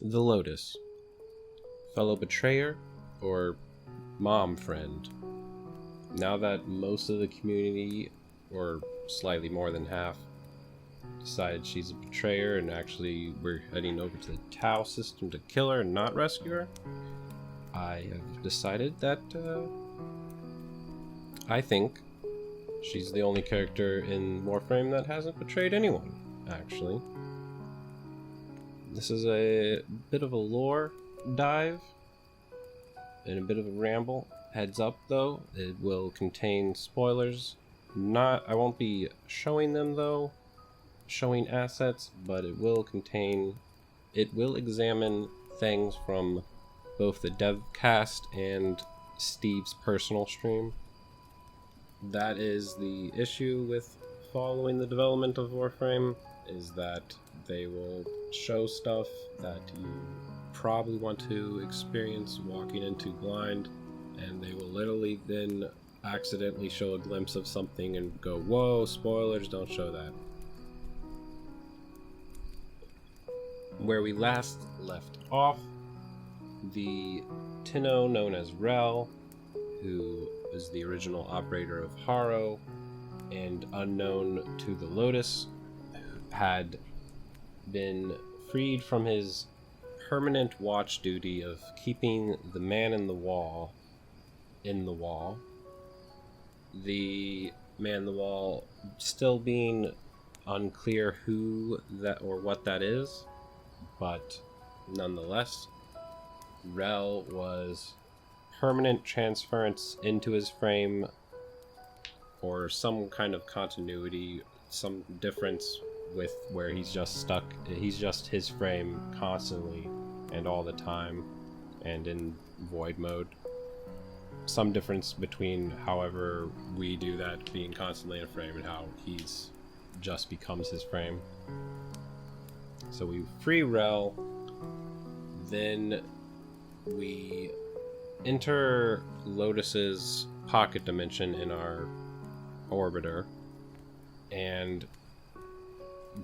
The Lotus. Fellow betrayer or mom friend? Now that most of the community, or slightly more than half, decided she's a betrayer and actually we're heading over to the Tau system to kill her and not rescue her, I have decided that I think she's the only character in Warframe that hasn't betrayed anyone, actually. This is a bit of a lore dive and a bit of a ramble. Heads up though, it will contain spoilers. I won't be showing them though, showing assets, but it will examine things from both the dev cast and Steve's personal stream. That is the issue with following the development of Warframe, is that they will show stuff that you probably want to experience walking into blind, and they will literally then accidentally show a glimpse of something and go, whoa, spoilers, don't show that. Where we last left off, the Tinno known as Rel, who is the original operator of Haro and unknown to the Lotus, had been freed from his permanent watch duty of keeping the man in the wall. The man in the wall still being unclear who that or what that is, but nonetheless, Rel was permanent transference into his frame, or some kind of continuity, some difference with where he's just stuck. He's just his frame constantly and all the time and in void mode. Some difference between however we do that, being constantly in a frame, and how he's just becomes his frame. So we free Rel, then we enter Lotus's pocket dimension in our orbiter, and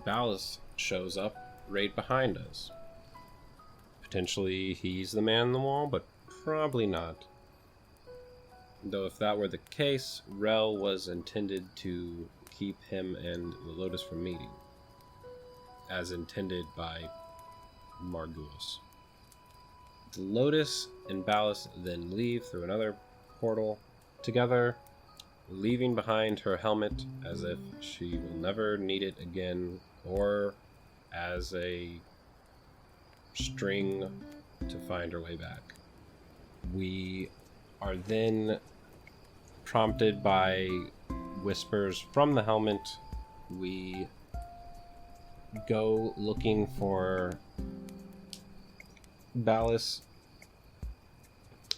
Ballas shows up right behind us. Potentially he's the man in the wall, but probably not. Though if that were the case, Rel was intended to keep him and the Lotus from meeting, as intended by Margulis. The Lotus and Ballas then leave through another portal together, leaving behind her helmet as if she will never need it again, or as a string to find her way back. We are then prompted by whispers from the helmet. We go looking for Ballas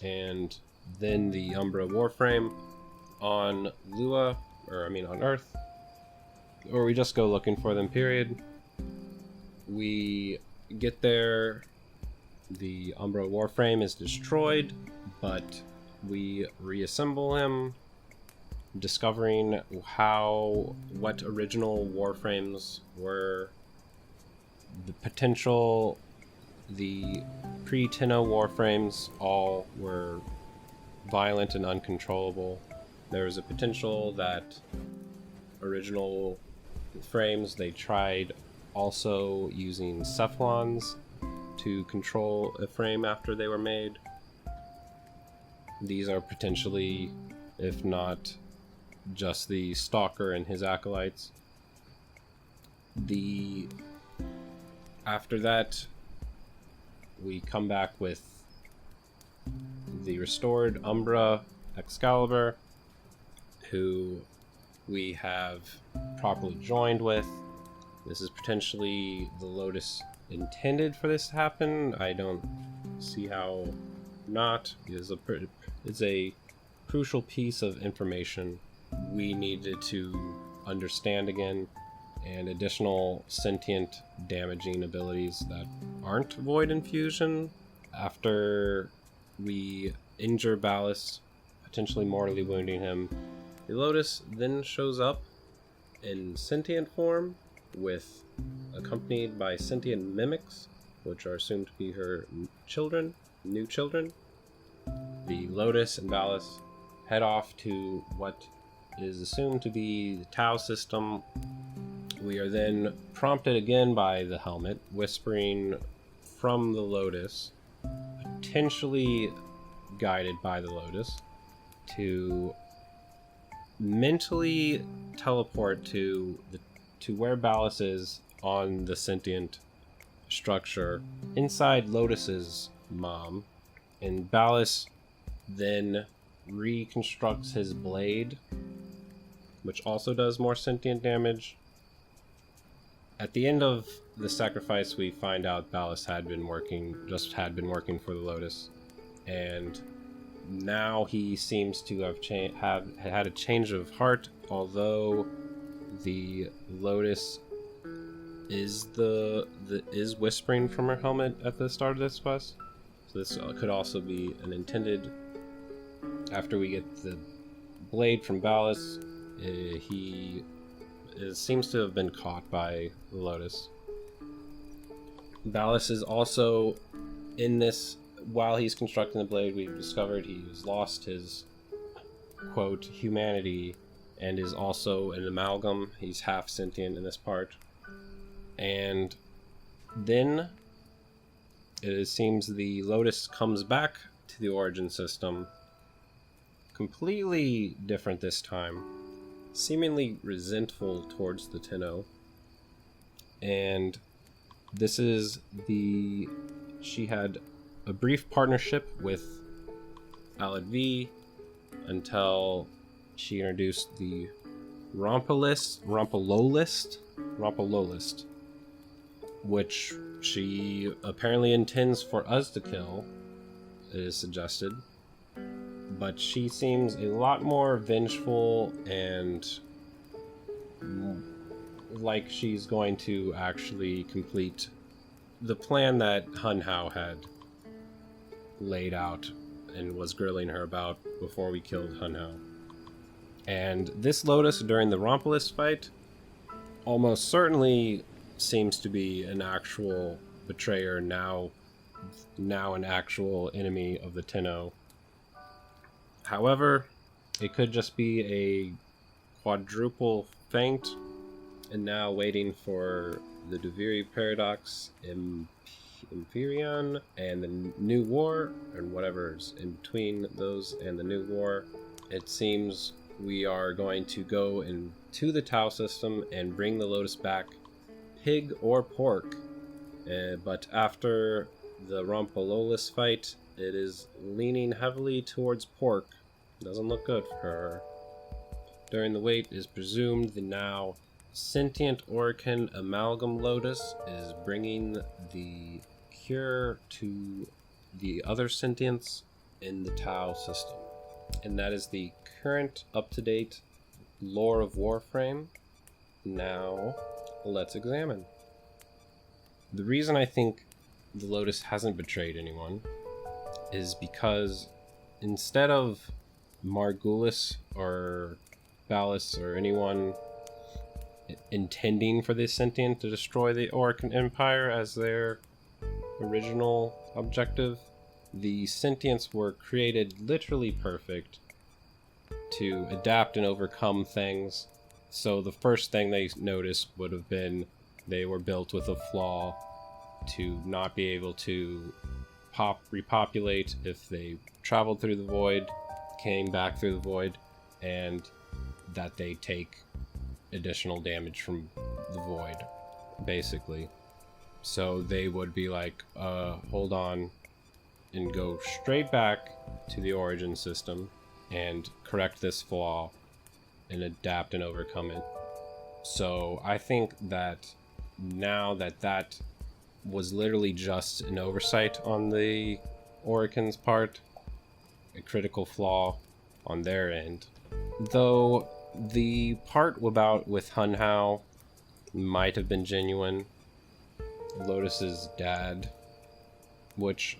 and then the Umbra Warframe on Lua, on Earth, or we just go looking for them, period. We get there, the Umbra Warframe is destroyed, but we reassemble him, discovering what original Warframes were, the pre-Tinno Warframes all were violent and uncontrollable. There was a potential that original frames, they tried also using Cephalons to control a frame after they were made. These are potentially, if not just the Stalker and his acolytes. After that, we come back with the restored Umbra Excalibur, who we have properly joined with. This is potentially the Lotus intended for this to happen. I don't see how not. It's a crucial piece of information we needed to understand again, and additional sentient damaging abilities that aren't void infusion. After we injure Ballas, potentially mortally wounding him, the Lotus then shows up in sentient form, accompanied by sentient mimics which are assumed to be her children, new children. The Lotus and Valis head off to what is assumed to be the Tau system. We are then prompted again by the helmet, whispering from the Lotus, potentially guided by the Lotus, to mentally teleport to where Valis is on the sentient structure inside Lotus's mom, and Valis then reconstructs his blade, which also does more sentient damage. At the end of the sacrifice, we find out Valis had been working for the Lotus, and now he seems to have had a change of heart. Although the Lotus is whispering from her helmet at the start of this quest, so this could also be an intended. After we get the blade from Valis, he seems to have been caught by the Lotus. Valis is also in this. While he's constructing the blade, we've discovered he's lost his, quote, humanity, and is also an amalgam. He's half sentient in this part. And then it seems the Lotus comes back to the origin system, completely different this time, seemingly resentful towards the Tenno. And this is she had a brief partnership with Alad V until she introduced the Rampololist, which she apparently intends for us to kill, it is suggested. But she seems a lot more vengeful and like she's going to actually complete the plan that Hun Hao had laid out and was grilling her about before we killed Hun Hao. And this Lotus during the Rompolis fight almost certainly seems to be an actual betrayer, now an actual enemy of the Tenno. However, it could just be a quadruple feint, and now waiting for the Duviri Paradox, Imperion, and the New War, and whatever's in between those and the New War. It seems we are going to go into the Tau system and bring the Lotus back, pig or pork. But after the Rompololis fight, it is leaning heavily towards pork. Doesn't look good for her. During the wait is presumed the now sentient Orokin amalgam Lotus is bringing the cure to the other sentients in the Tau system. And that is the current up-to-date lore of Warframe. Now, let's examine. The reason I think the Lotus hasn't betrayed anyone is because instead of Margulis or Valis or anyone intending for the sentient to destroy the Orokin Empire as their original objective, the sentients were created literally perfect to adapt and overcome things. So the first thing they noticed would have been they were built with a flaw to not be able to repopulate if they traveled through the void, came back through the void, and that they take additional damage from the void, basically. So they would be like, hold on, and go straight back to the origin system and correct this flaw and adapt and overcome it. So I think that now that was literally just an oversight on the Orokin's part, a critical flaw on their end. Though the part with Hun Hao might have been genuine. Lotus's dad, which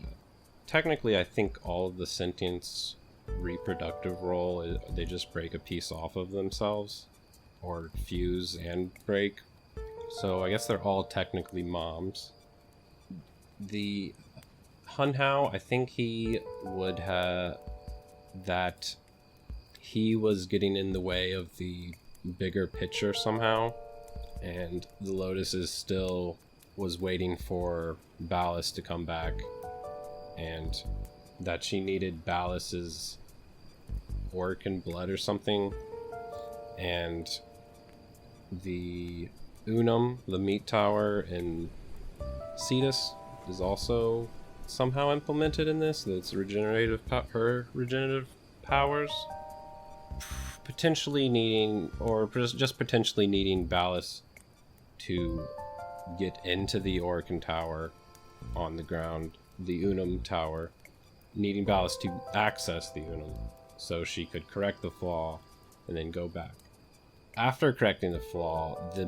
technically I think all of the sentients' reproductive role, they just break a piece off of themselves, or fuse and break. So I guess they're all technically moms. The Hunhao, I think he would have that he was getting in the way of the bigger picture somehow, and the Lotus is still was waiting for Ballas to come back, and that she needed Ballas's orc blood or something, and the Unum, the meat tower in Cetus, is also somehow implemented in this. That's her regenerative powers, potentially needing, or just potentially needing Ballas to get into the Orcan Tower on the ground, the Unum Tower, needing Ballas to access the Unum so she could correct the flaw and then go back. After correcting the flaw, the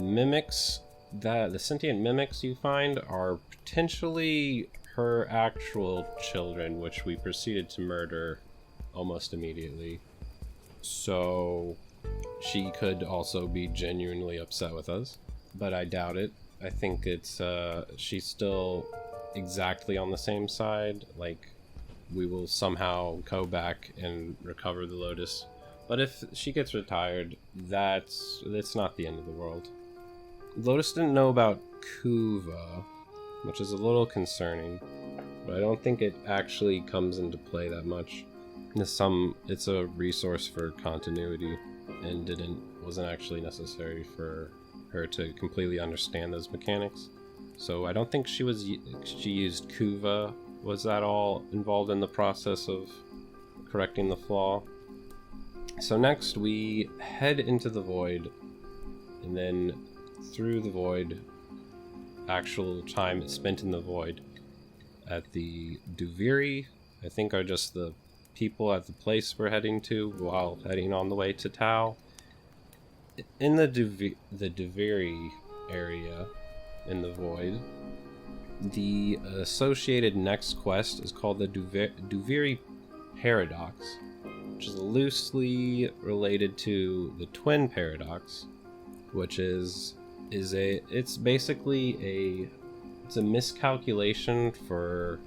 sentient mimics you find are potentially her actual children, which we proceeded to murder almost immediately. So she could also be genuinely upset with us, but I doubt it. I think it's she's still exactly on the same side. Like, we will somehow go back and recover the Lotus. But if she gets retired, that's not the end of the world. Lotus didn't know about Kuva, which is a little concerning, but I don't think it actually comes into play that much. It's a resource for continuity, and wasn't actually necessary for her to completely understand those mechanics. So I don't think she used Kuva. Was that all involved in the process of correcting the flaw? So next we head into the void, and then through the void, actual time spent in the void at the Duviri, I think, are just the people at the place we're heading to while heading on the way to Tau. In the Duviri area in the void, the associated next quest is called the Duviri Paradox, which is loosely related to the Twin Paradox, which it's basically a miscalculation for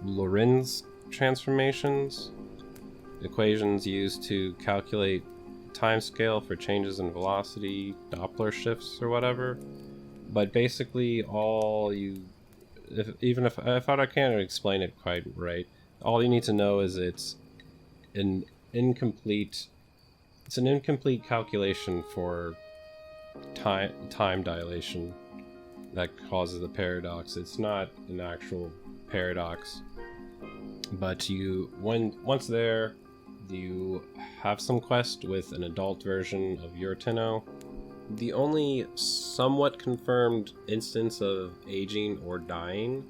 Lorentz transformations, equations used to calculate timescale for changes in velocity, Doppler shifts, or whatever. But basically, if I can't explain it quite right, all you need to know is it's an incomplete calculation for time dilation that causes the paradox. It's not an actual paradox, but once there, you have some quest with an adult version of your Tenno. The only somewhat confirmed instance of aging or dying,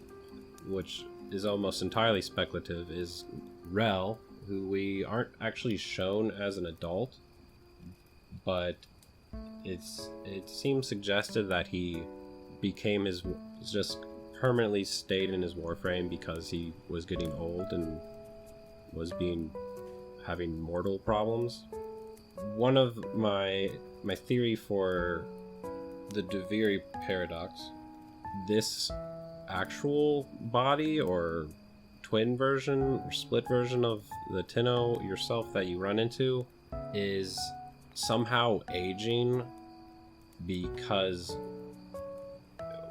which is almost entirely speculative, is Rel, who we aren't actually shown as an adult, but it seems suggested that he became just permanently stayed in his warframe because he was getting old and was having mortal problems. One of my theory for the Duviri Paradox, this actual body or twin version or split version of the Tenno yourself that you run into is somehow aging because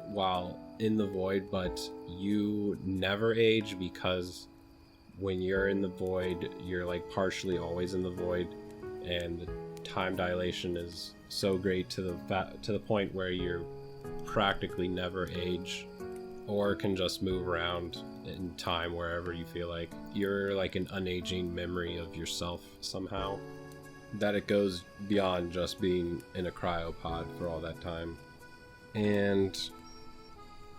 while in the void, but you never age because when you're in the void, you're like partially always in the void, and the time dilation is so great to the point where you're practically never age, or can just move around in time wherever you feel like. You're like an unaging memory of yourself somehow, that it goes beyond just being in a cryopod for all that time. And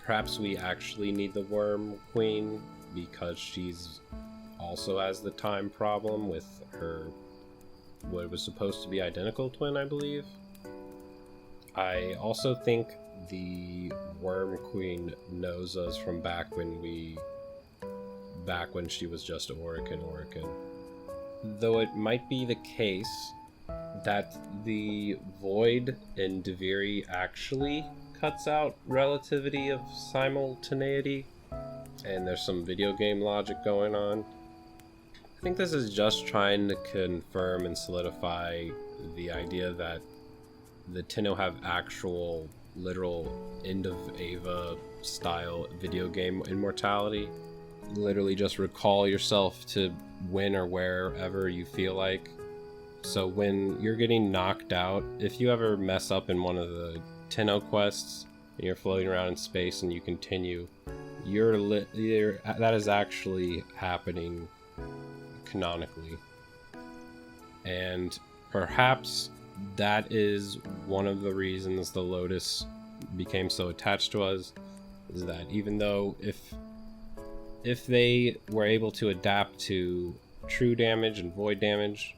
perhaps we actually need the Worm Queen because she's also has the time problem with her what was supposed to be identical twin, I believe. I also think the Worm Queen knows us from back when she was just Orican. Though it might be the case that the void in Duviri actually cuts out relativity of simultaneity, and there's some video game logic going on. I think this is just trying to confirm and solidify the idea that the Tenno have actual, literal end of Ava style video game immortality. Literally just recall yourself to when or wherever you feel like. So when you're getting knocked out, if you ever mess up in one of the Tenno quests and you're floating around in space and you continue, that is actually happening canonically. And perhaps that is one of the reasons the Lotus became so attached to us, is that even though if they were able to adapt to true damage and void damage,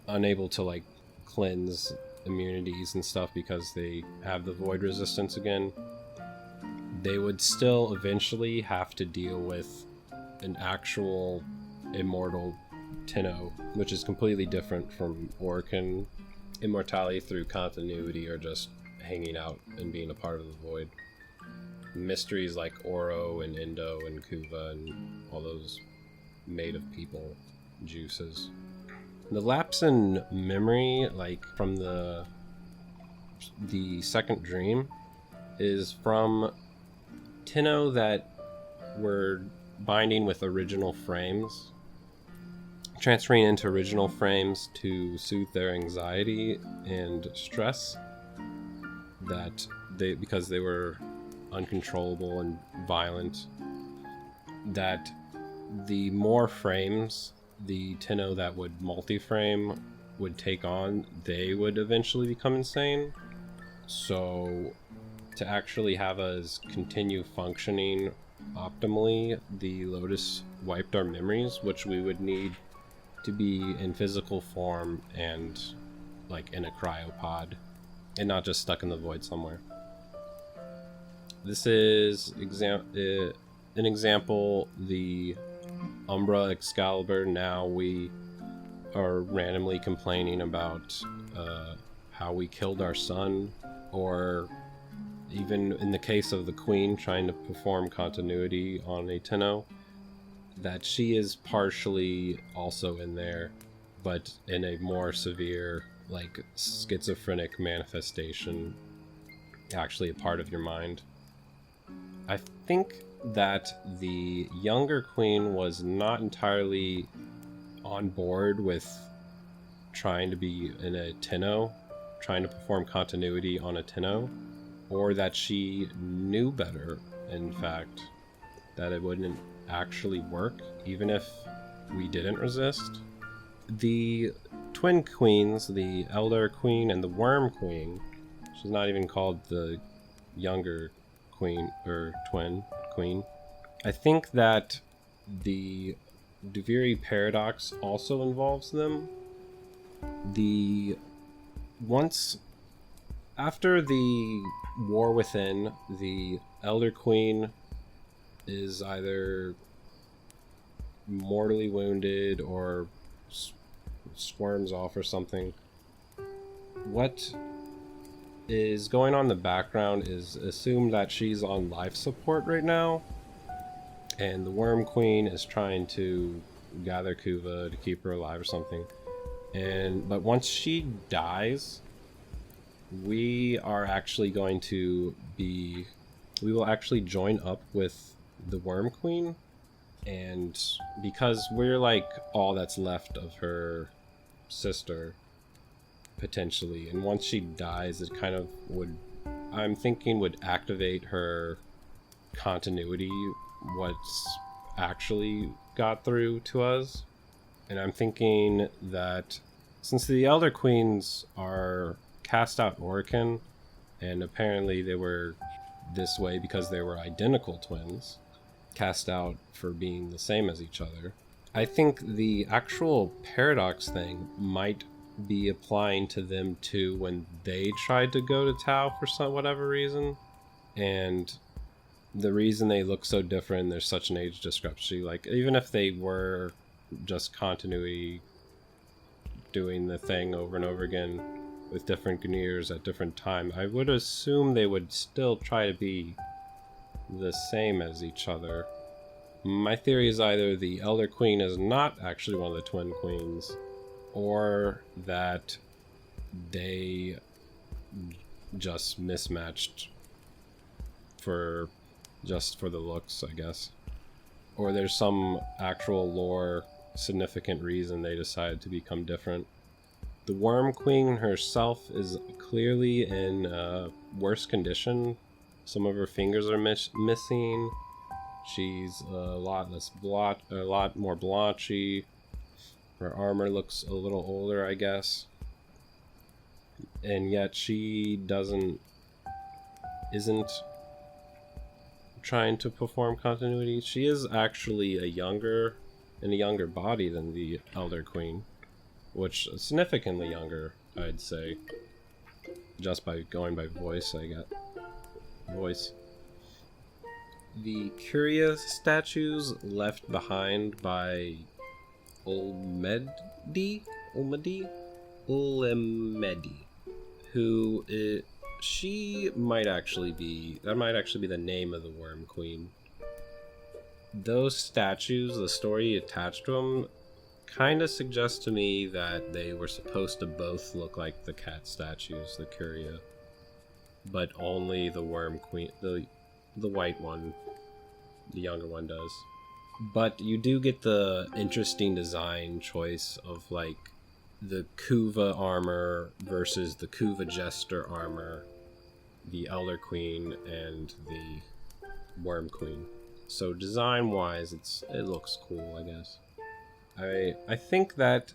unable to like cleanse immunities and stuff because they have the void resistance again, they would still eventually have to deal with an actual immortal Tenno, which is completely different from Orokin immortality through continuity or just hanging out and being a part of the void. Mysteries like Oro and Indo and Kuva and all those made of people juices. The lapse in memory, like from the second dream, is from Tenno that were binding with original frames, transferring into original frames to soothe their anxiety and stress, because they were uncontrollable and violent, that the more frames the Tenno that would multi-frame would take on, they would eventually become insane. So to actually have us continue functioning optimally, the Lotus wiped our memories, which we would need to be in physical form and like in a cryopod and not just stuck in the void somewhere. This is an example, the Umbra Excalibur. Now we are randomly complaining about how we killed our son, or even in the case of the Queen trying to perform continuity on a Tenno, that she is partially also in there, but in a more severe, like schizophrenic manifestation, actually a part of your mind. I think that the younger Queen was not entirely on board with trying to be in a Tenno, trying to perform continuity on a Tenno, or that she knew better, in fact, that it wouldn't actually work, even if we didn't resist. The twin queens, the Elder Queen and the Worm Queen, she's not even called the younger queen or twin queen. I think that the Duviri paradox also involves them. After the War Within, the Elder Queen is either mortally wounded or squirms off or something. What is going on in the background is assume that she's on life support right now, and the Worm Queen is trying to gather Kuva to keep her alive or something. But once she dies, we will actually join up with the Worm Queen, and because we're like all that's left of her sister potentially, and once she dies, it kind of would activate her continuity, what's actually got through to us. And I'm thinking that since the Elder Queens are cast out Orokin, and apparently they were this way because they were identical twins, cast out for being the same as each other, I think the actual paradox thing might be applying to them too when they tried to go to Tau for whatever reason. And the reason they look so different, there's such an age discrepancy. Like, even if they were just continuity doing the thing over and over again with different Gnirs at different times, I would assume they would still try to be the same as each other. My theory is either the Elder Queen is not actually one of the twin queens, or that they just mismatched for the looks, I guess. Or there's some actual lore significant reason they decided to become different. The Worm Queen herself is clearly in worse condition. Some of her fingers are missing. She's a lot more blotchy. Her armor looks a little older, I guess. And yet she isn't trying to perform continuity. She is actually in a younger body than the Elder Queen, which is significantly younger, I'd say, just by going by voice. The curious statues left behind by Ulemedi, she might actually be the name of the Worm Queen. Those statues, the story attached to them, kind of suggests to me that they were supposed to both look like the cat statues, the Curia, but only the Worm Queen, the white one, the younger one does. But you do get the interesting design choice of like the Kuva armor versus the Kuva Jester armor, the Elder Queen and the Worm Queen. So design wise, it looks cool, I guess. I think that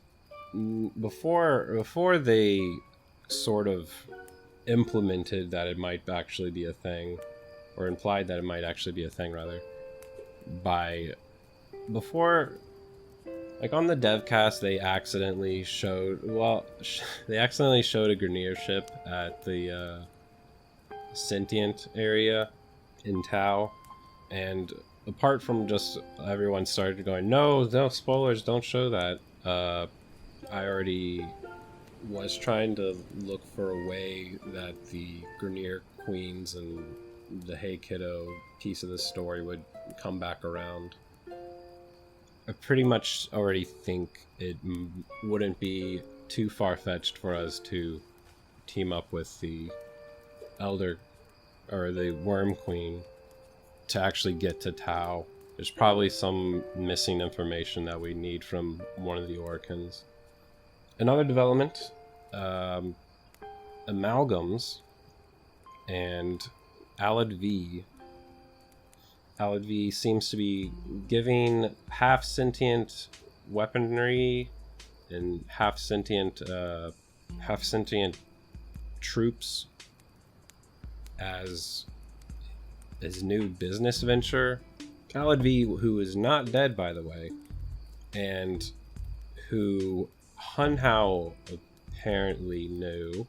before they sort of implemented that it might actually be a thing, or implied that it might actually be a thing rather, like on the devcast they accidentally showed a Grineer ship at the sentient area in Tau, and apart from just everyone started going, no spoilers, don't show that, I already was trying to look for a way that the Grineer Queens and the Hey Kiddo piece of the story would come back around. I pretty much already think it wouldn't be too far-fetched for us to team up with the Worm Queen to actually get to Tau. There's probably some missing information that we need from one of the Orcans. Another development, amalgams and Alad V. Alad V seems to be giving half-sentient weaponry and half-sentient troops as his new business venture. Alad V, who is not dead, by the way, and who Hun Hao apparently knew.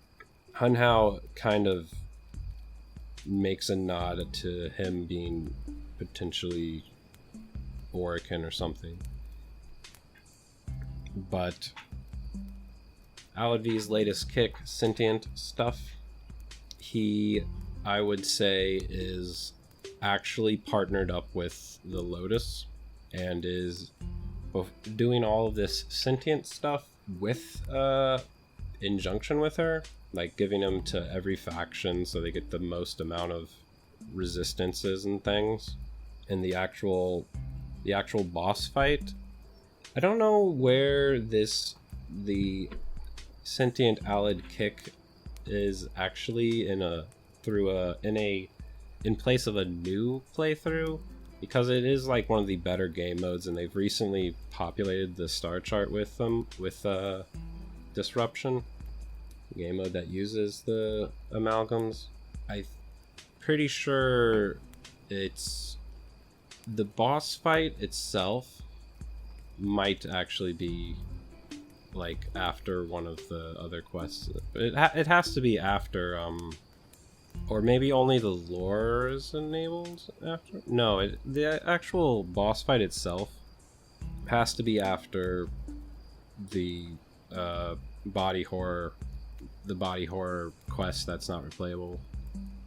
Hun Hao kind of makes a nod to him being potentially Orican or something. But Alad V's latest kick, sentient stuff, he, I would say, is actually partnered up with the Lotus and is doing all of this sentient stuff with injunction with her, like giving them to every faction so they get the most amount of resistances and things. And the actual boss fight, I don't know where the sentient Alad kick is actually in place of a new playthrough, because it is like one of the better game modes, and they've recently populated the star chart with them with Disruption, game mode that uses the amalgams. I'm pretty sure it's the boss fight itself might actually be like after one of the other quests. It has to be after or maybe only the lore is enabled after. No, the actual boss fight itself has to be after the body horror quest that's not replayable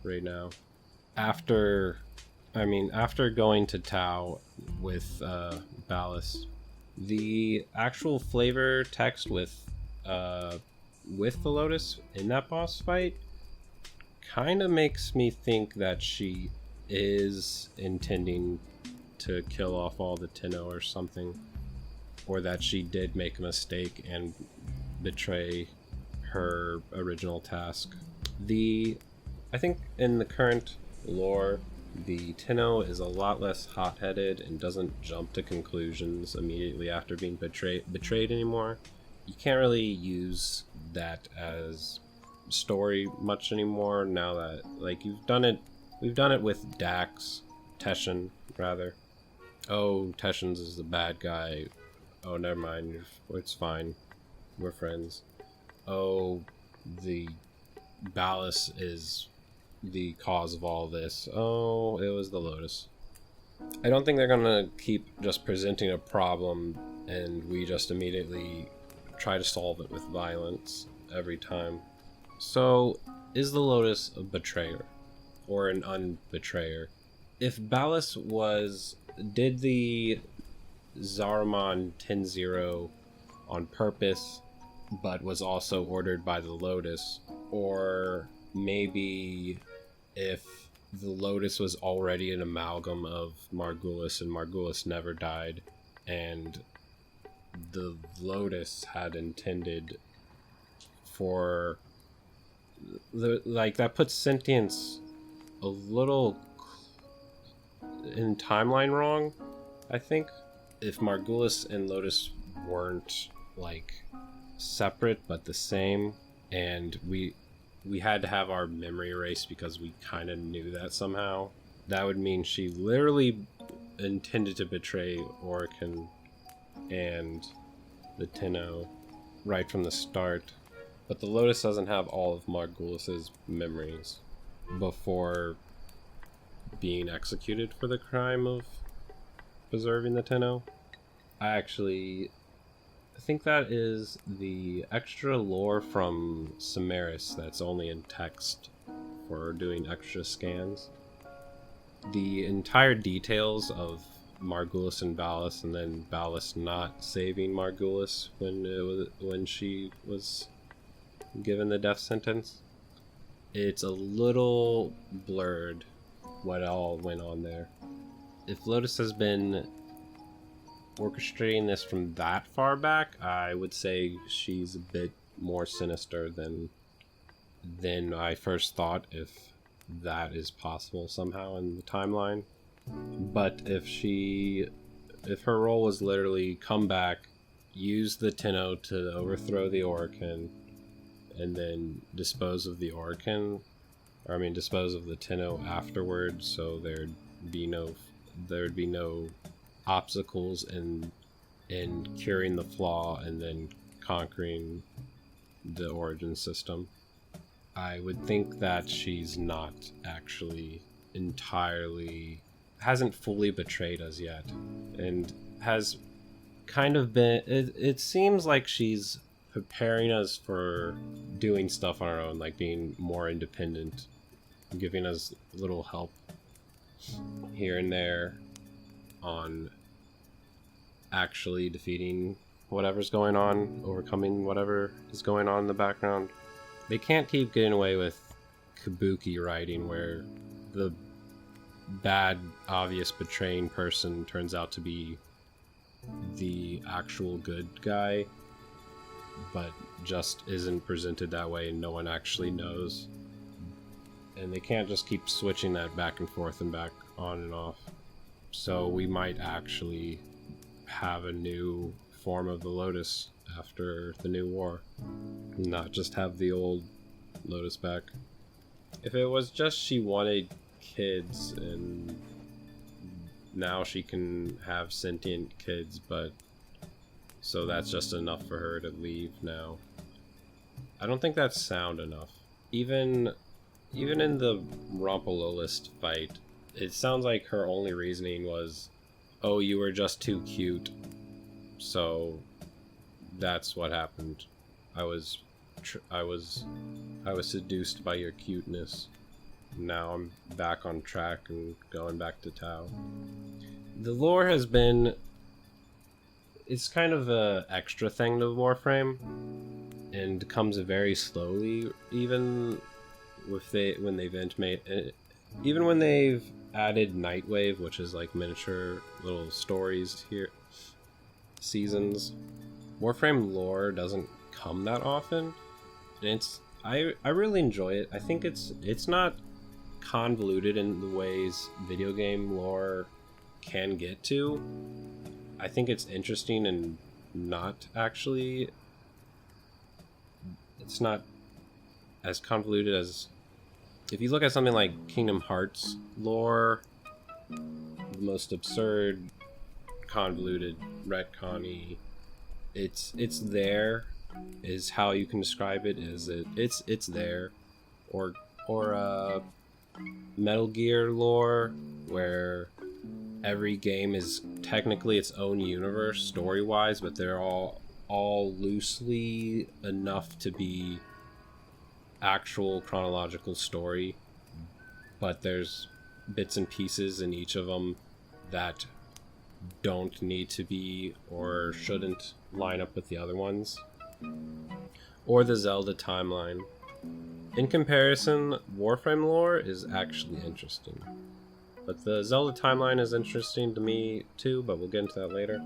right now. After I mean, after going to Tau with Ballast, the actual flavor text with the Lotus in that boss fight kind of makes me think that she is intending to kill off all the Tenno or something, or that she did make a mistake and betray her original task. I think in the current lore, the Tenno is a lot less hot-headed and doesn't jump to conclusions immediately after being betrayed anymore. You can't really use that as story much anymore now that, like, we've done it with Dax, Teshin, rather. Oh, Teshin's is the bad guy. Oh, never mind, it's fine. We're friends. Oh, the Ballast is the cause of all this. Oh, it was the Lotus. I don't think they're gonna keep just presenting a problem and we just immediately try to solve it with violence every time. So, is the Lotus a betrayer? Or an unbetrayer? If Ballast did the Zaruman 10-0 on purpose, but was also ordered by the Lotus, or maybe if the Lotus was already an amalgam of Margulis and Margulis never died, and the Lotus had intended for that puts sentience a little in timeline wrong, I think. If Margulis and Lotus weren't like separate but the same, and we had to have our memory erased because we kind of knew that somehow, that would mean she literally intended to betray Orican and the Tenno right from the start. But the Lotus doesn't have all of Margulis's memories before being executed for the crime of preserving the Tenno. I think that is the extra lore from Samaris that's only in text for doing extra scans. The entire details of Margulis and Ballast, and then Ballast not saving Margulis when she was given the death sentence, it's a little blurred what all went on there. If Lotus has been orchestrating this from that far back, I would say she's a bit more sinister than I first thought, if that is possible somehow in the timeline. But if her role was literally come back, use the Tenno to overthrow the Orican, and then dispose of the Tenno afterwards, so there'd be no obstacles in curing the flaw and then conquering the origin system. I would think that she's not actually hasn't fully betrayed us yet, and has kind of been, it seems like she's preparing us for doing stuff on our own, like being more independent, giving us little help here and there on actually defeating whatever's going on, overcoming whatever is going on in the background. They can't keep getting away with kabuki writing where the bad, obvious betraying person turns out to be the actual good guy, but just isn't presented that way and no one actually knows. And they can't just keep switching that back and forth and back on and off. So we might actually have a new form of the Lotus after the new war, not just have the old Lotus back. If it was just she wanted kids and now she can have sentient kids, but so that's just enough for her to leave now, I don't think that's sound enough. Even in the Rompololist fight, it sounds like her only reasoning was, oh, you were just too cute, so that's what happened. I was seduced by your cuteness. now I'm back on track and going back to Tau. The lore has been... It's kind of a extra thing to Warframe, and comes very slowly, even when they've intimated... Even when they've added Nightwave, which is like miniature little stories here, seasons, Warframe lore doesn't come that often, and I really enjoy it. I think it's not convoluted in the ways video game lore can get to. I think it's interesting and not actually... It's not as convoluted as... If you look at something like Kingdom Hearts lore, the most absurd, convoluted, retcon-y, it's there, is how you can describe it. It's there. Or Metal Gear lore, where every game is technically its own universe story-wise, but they're all loosely enough to be actual chronological story, but there's bits and pieces in each of them that don't need to be or shouldn't line up with the other ones. Or the Zelda timeline. In comparison, Warframe lore is actually interesting, but the Zelda timeline is interesting to me too, but we'll get into that later,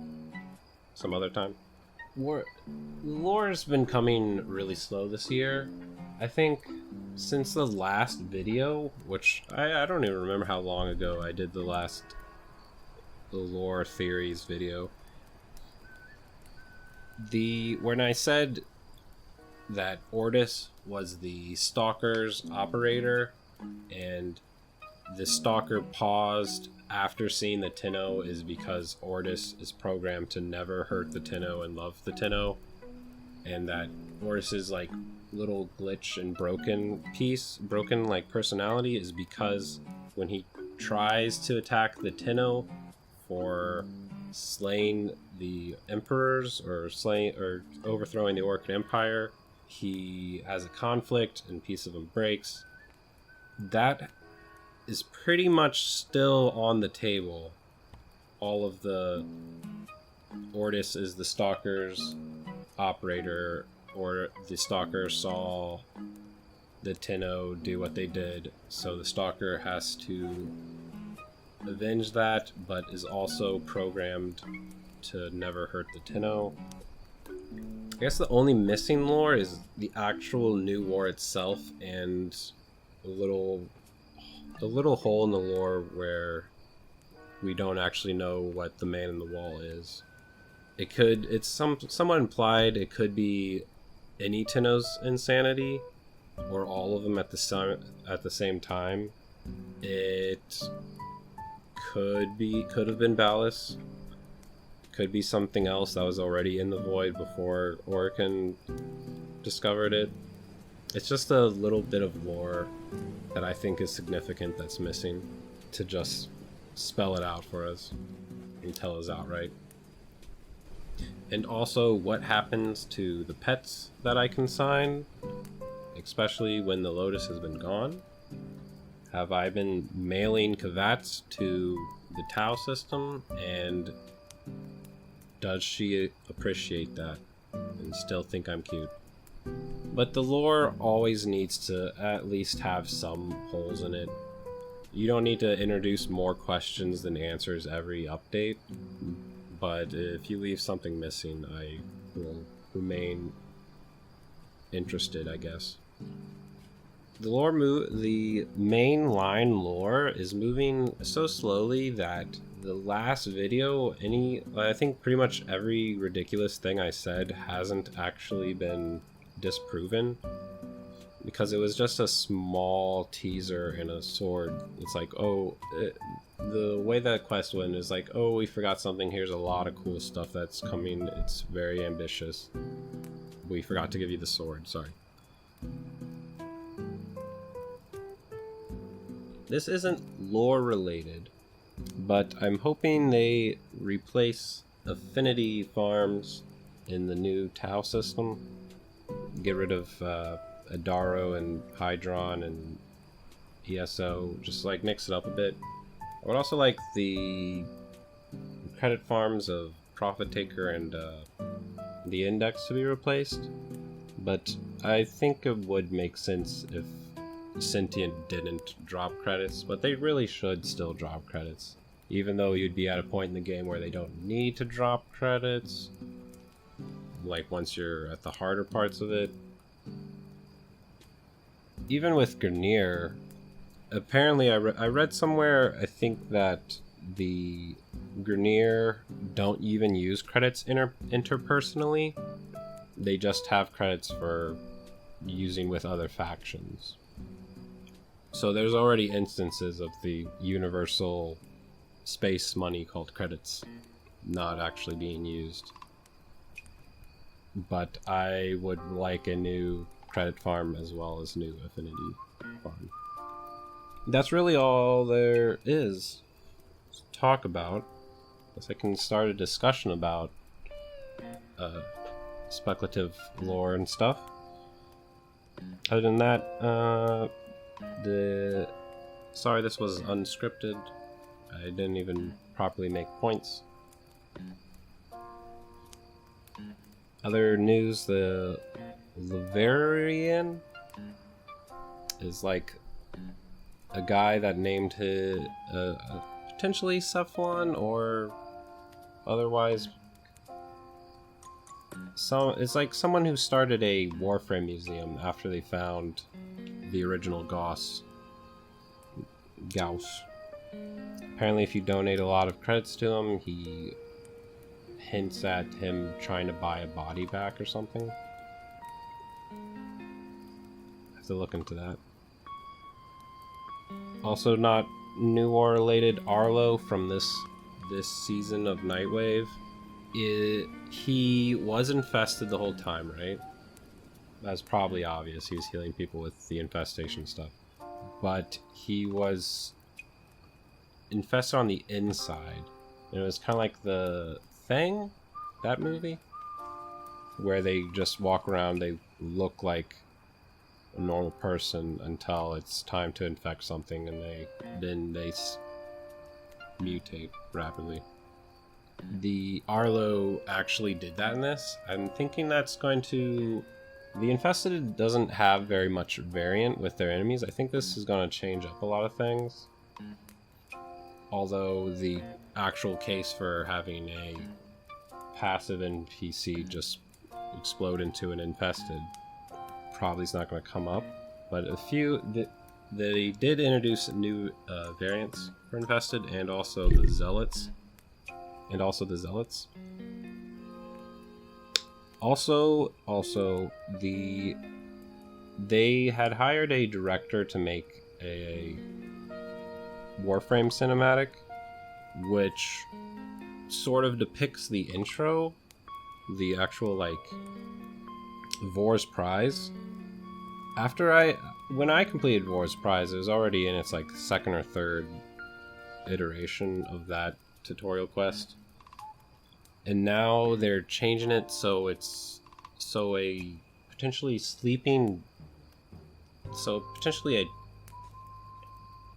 some other time. Lore's been coming really slow this year. I think since the last video, which I don't even remember how long ago I did the lore theories video. When I said that Ordis was the Stalker's operator, and the Stalker paused after seeing the Tenno is because Ordis is programmed to never hurt the Tenno and love the Tenno, and that Ordis's like little glitch and broken like personality is because when he tries to attack the Tenno for slaying the emperors or overthrowing the Orc Empire, he has a conflict and a piece of him breaks. That is pretty much still on the table. All of the Ordis is the Stalker's operator, or the Stalker saw the Tenno do what they did, so the Stalker has to avenge that, but is also programmed to never hurt the Tenno. I guess the only missing lore is the actual new war itself, and a little hole in the lore where we don't actually know what the Man in the Wall is. It's somewhat implied it could be any Tenno's insanity, or all of them at the same time. It could have been Ballas. Could be something else that was already in the void before Orican discovered it. It's just a little bit of lore that I think is significant that's missing to just spell it out for us and tell us outright. And also what happens to the pets that I consign, especially when the Lotus has been gone. Have I been mailing Kavats to the Tau system, and does she appreciate that and still think I'm cute? But the lore always needs to at least have some holes in it. You don't need to introduce more questions than answers every update, but if you leave something missing, I will remain interested, I guess. The main line lore is moving so slowly that the last video, I think pretty much every ridiculous thing I said hasn't actually been disproven, because it was just a small teaser and a sword. It's like, the way that quest went is like, oh, we forgot something, here's a lot of cool stuff that's coming, it's very ambitious, we forgot to give you the sword, sorry. This isn't lore related, but I'm hoping they replace affinity farms in the new Tau system. Get rid of Adaro and Hydron and ESO, just like mix it up a bit. I would also like the credit farms of Profit Taker and the Index to be replaced, but I think it would make sense if Sentient didn't drop credits, but they really should still drop credits, even though you'd be at a point in the game where they don't need to drop credits, like once you're at the harder parts of it. Even with Grineer, apparently I read somewhere, I think that the Grineer don't even use credits interpersonally. They just have credits for using with other factions. So there's already instances of the universal space money called credits not actually being used. But I would like a new credit farm as well as new affinity farm. That's really all there is to talk about. Guess I can start a discussion about speculative lore and stuff. Other than that, sorry, this was unscripted. I didn't even properly make points. Other news, the Laverian is like a guy that named his potentially Cephalon or otherwise. It's like someone who started a Warframe museum after they found the original Gauss. Apparently, if you donate a lot of credits to him, he hints at him trying to buy a body back or something. I have to look into that. Also, not new or related, Arlo from this season of Nightwave. He was infested the whole time, right? That's probably obvious. He was healing people with the infestation stuff. But he was infested on the inside. And it was kind of like the Thing, that movie, where they just walk around, they look like a normal person until it's time to infect something, and then they mutate rapidly. The Arlo actually did that in this. I'm thinking that's going to... The Infested doesn't have very much variant with their enemies. I think this is going to change up a lot of things. Although the actual case for having a passive NPC just explode into an Infested probably is not going to come up. But a few... They did introduce new variants for Infested, and also the Zealots. Also, they had hired a director to make a Warframe cinematic, which sort of depicts the intro, the actual, like, Vor's Prize. When I completed Vor's Prize, it was already in its, like, second or third iteration of that tutorial quest. And now they're changing it so it's potentially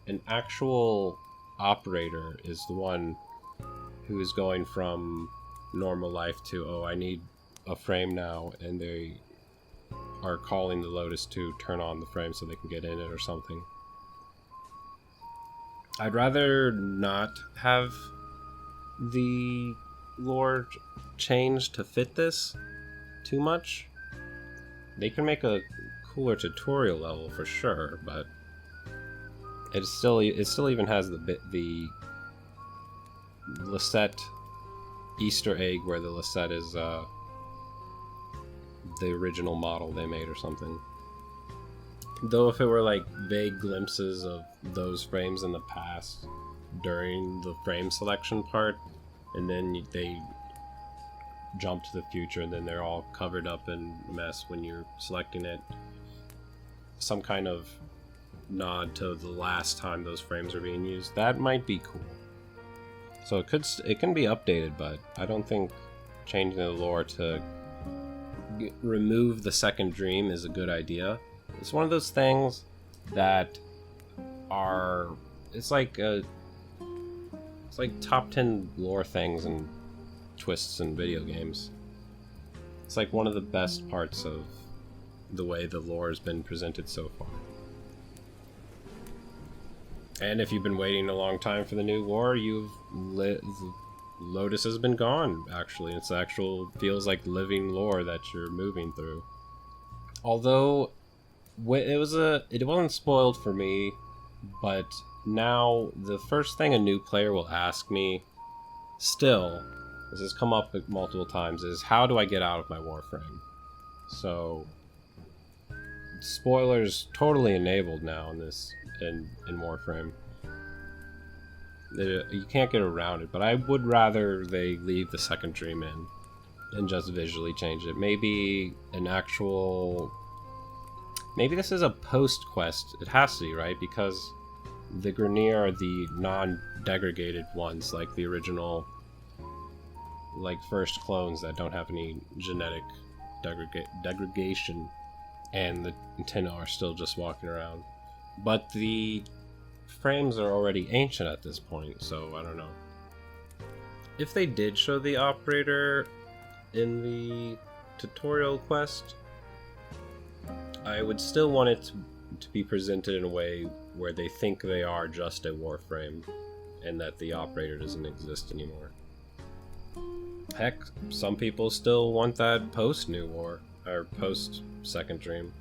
an actual operator is the one who is going from normal life to, oh, I need a frame now, and they are calling the Lotus to turn on the frame so they can get in it or something. I'd rather not have the lore changed to fit this too much. They can make a cooler tutorial level for sure, but it still even has the Lisette Easter egg where the Lisette is the original model they made or something. Though if it were like vague glimpses of those frames in the past during the frame selection part, and then they jump to the future and then they're all covered up in mess when you're selecting it, some kind of nod to the last time those frames are being used, that might be cool. So it can be updated, but I don't think changing the lore to remove the second dream is a good idea. It's one of those things that are... It's like top 10 lore things and twists in video games. It's like one of the best parts of the way the lore has been presented so far. And if you've been waiting a long time for the new lore, Lotus has been gone, actually. It's feels like living lore that you're moving through. Although, it wasn't spoiled for me, but now the first thing a new player will ask me, still, this has come up multiple times, is how do I get out of my Warframe? So, spoilers totally enabled now in Warframe. You can't get around it, but I would rather they leave the second dream in and just visually change it. Maybe this is a post quest. It has to be, right? Because the Grineer are the non-degraded ones, like the original, like first clones that don't have any genetic degradation, and the Tenno are still just walking around. But the frames are already ancient at this point, so I don't know. If they did show the operator in the tutorial quest, I would still want it to be presented in a way where they think they are just a Warframe and that the operator doesn't exist anymore. Heck, some people still want that post-New War, or post-Second Dream.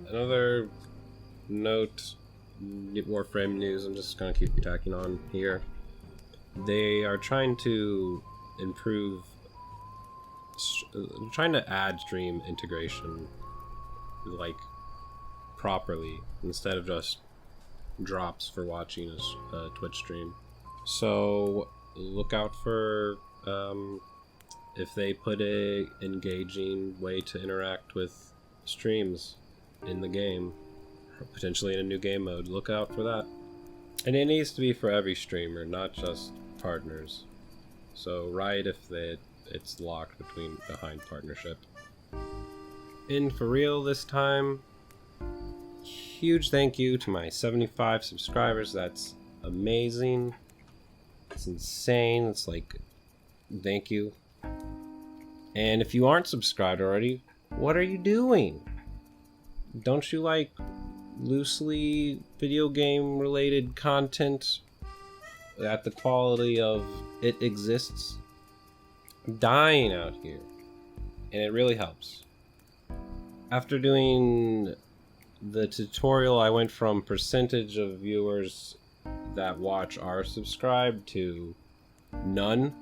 Another note, Warframe news, I'm just gonna keep tacking on here. They are trying to trying to add stream integration, like, properly, instead of just drops for watching a Twitch stream. So, look out for, if they put a engaging way to interact with streams in the game, potentially in a new game mode. Look out for that. And it needs to be for every streamer, not just partners. So right if it's locked behind partnership. And for real this time, huge thank you to my 75 subscribers. That's amazing. It's insane. It's like, thank you. And if you aren't subscribed already, what are you doing? Don't you like loosely video game related content at the quality of it exists? I'm dying out here, and it really helps. After doing the tutorial, I went from percentage of viewers that watch are subscribed to none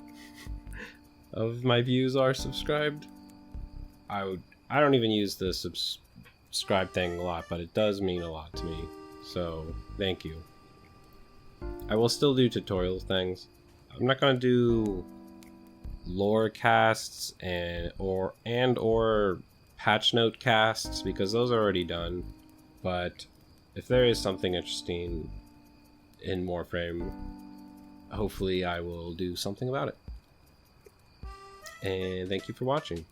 of my views are subscribed. I don't even use the subscribe thing a lot, but it does mean a lot to me, so thank you. I will still do tutorial things. I'm not gonna do lore casts or patch note casts because those are already done, but if there is something interesting in Warframe, hopefully I will do something about it. And thank you for watching.